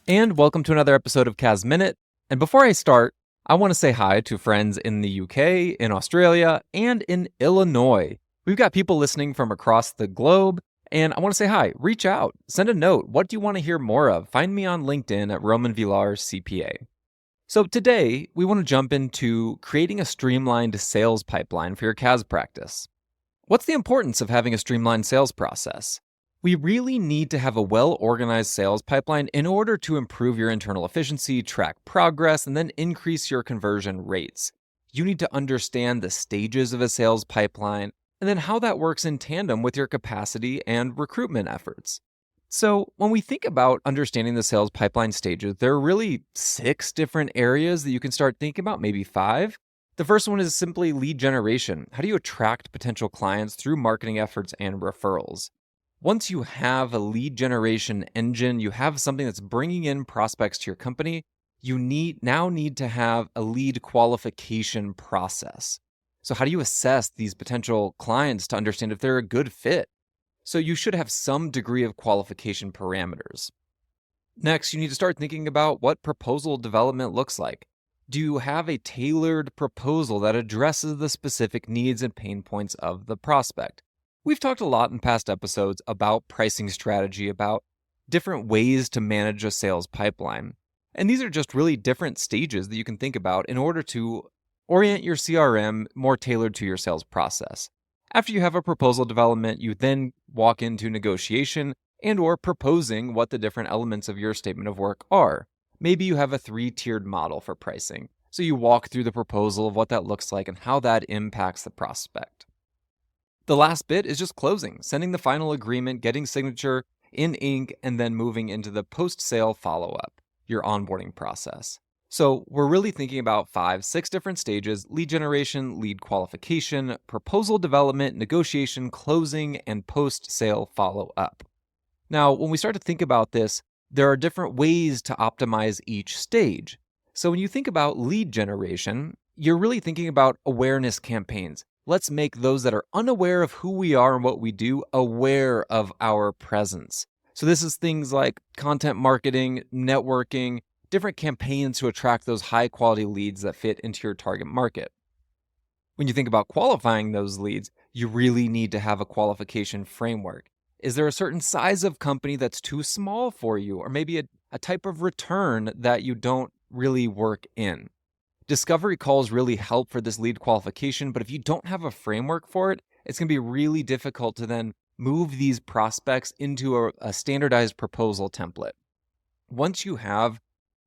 And welcome to another episode of CAS Minute. And before I start, I want to say hi to friends in the UK, in Australia, and in Illinois. We've got people listening from across the globe, and I want to say hi. Reach out, send a note. What do you want to hear more of? Find me on LinkedIn at Roman Villar CPA. So today, we want to jump into creating a streamlined sales pipeline for your CAS practice. What's the importance of having a streamlined sales process? We really need to have a well-organized sales pipeline in order to improve your internal efficiency, track progress, and then increase your conversion rates. You need to understand the stages of a sales pipeline and then how that works in tandem with your capacity and recruitment efforts. So, when we think about understanding the sales pipeline stages, there are really 6 different areas that you can start thinking about, maybe 5. The first one is simply lead generation. How do you attract potential clients through marketing efforts and referrals? Once you have a lead generation engine, you have something that's bringing in prospects to your company, you now need to have a lead qualification process. So how do you assess these potential clients to understand if they're a good fit? So you should have some degree of qualification parameters. Next, you need to start thinking about what proposal development looks like. Do you have a tailored proposal that addresses the specific needs and pain points of the prospect? We've talked a lot in past episodes about pricing strategy, about different ways to manage a sales pipeline. And these are just really different stages that you can think about in order to orient your CRM more tailored to your sales process. After you have a proposal development, you then walk into negotiation and or proposing what the different elements of your statement of work are. Maybe you have a 3-tiered model for pricing. So you walk through the proposal of what that looks like and how that impacts the prospect. The last bit is just closing, sending the final agreement, getting signature in ink, and then moving into the post-sale follow-up, your onboarding process. So we're really thinking about 5-6 different stages: lead generation, lead qualification, proposal development, negotiation, closing, and post-sale follow-up. Now, when we start to think about this, there are different ways to optimize each stage. So when you think about lead generation, you're really thinking about awareness campaigns. Let's make those that are unaware of who we are and what we do aware of our presence. So this is things like content marketing, networking, different campaigns to attract those high quality leads that fit into your target market. When you think about qualifying those leads, you really need to have a qualification framework. Is there a certain size of company that's too small for you, or maybe a type of return that you don't really work in? Discovery calls really help for this lead qualification, but if you don't have a framework for it, it's going to be really difficult to then move these prospects into a standardized proposal template. Once you have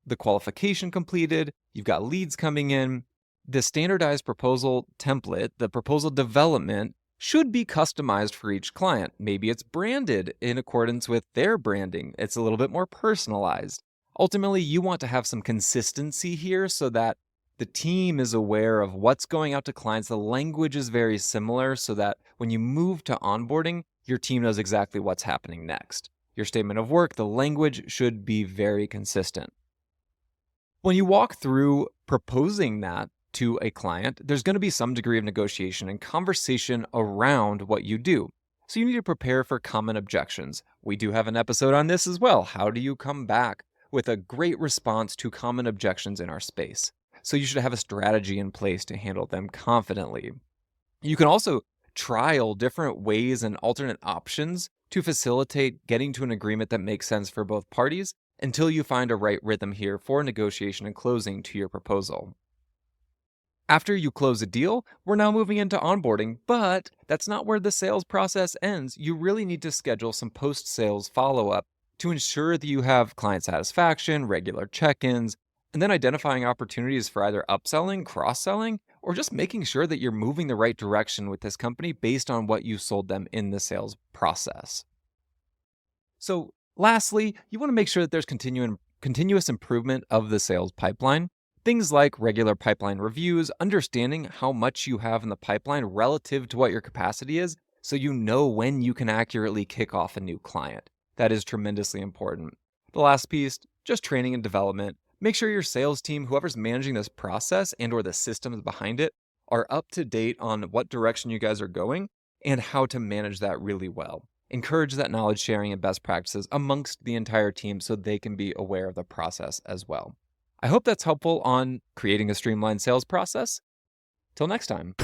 the qualification completed, you've got leads coming in, the standardized proposal template, the proposal development, should be customized for each client. Maybe it's branded in accordance with their branding. It's a little bit more personalized. Ultimately, you want to have some consistency here so that the team is aware of what's going out to clients. The language is very similar so that when you move to onboarding, your team knows exactly what's happening next. Your statement of work, the language should be very consistent. When you walk through proposing that to a client, there's going to be some degree of negotiation and conversation around what you do. So you need to prepare for common objections. We do have an episode on this as well. How do you come back with a great response to common objections in our space? So you should have a strategy in place to handle them confidently. You can also trial different ways and alternate options to facilitate getting to an agreement that makes sense for both parties until you find a right rhythm here for negotiation and closing to your proposal. After you close a deal, we're now moving into onboarding, but that's not where the sales process ends. You really need to schedule some post-sales follow-up to ensure that you have client satisfaction, regular check-ins, and then identifying opportunities for either upselling, cross-selling, or just making sure that you're moving the right direction with this company based on what you sold them in the sales process. So lastly, you want to make sure that there's continuous improvement of the sales pipeline. Things like regular pipeline reviews, understanding how much you have in the pipeline relative to what your capacity is, so you know when you can accurately kick off a new client. That is tremendously important. The last piece, just training and development. Make sure your sales team, whoever's managing this process and or the systems behind it, are up to date on what direction you guys are going and how to manage that really well. encourage that knowledge sharing and best practices amongst the entire team so they can be aware of the process as well. I hope that's helpful on creating a streamlined sales process. Till next time.